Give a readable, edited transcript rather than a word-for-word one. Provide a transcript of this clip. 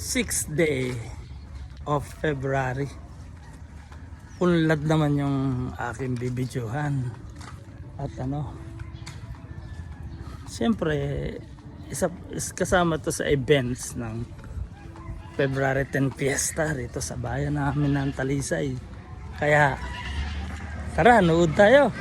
6th day of February. Unlad naman yung aking bibidyohan. At siyempre, kasama to sa events ng February 10 Fiesta rito sa bayan namin ng Talisay. Kaya, tara, nood tayo.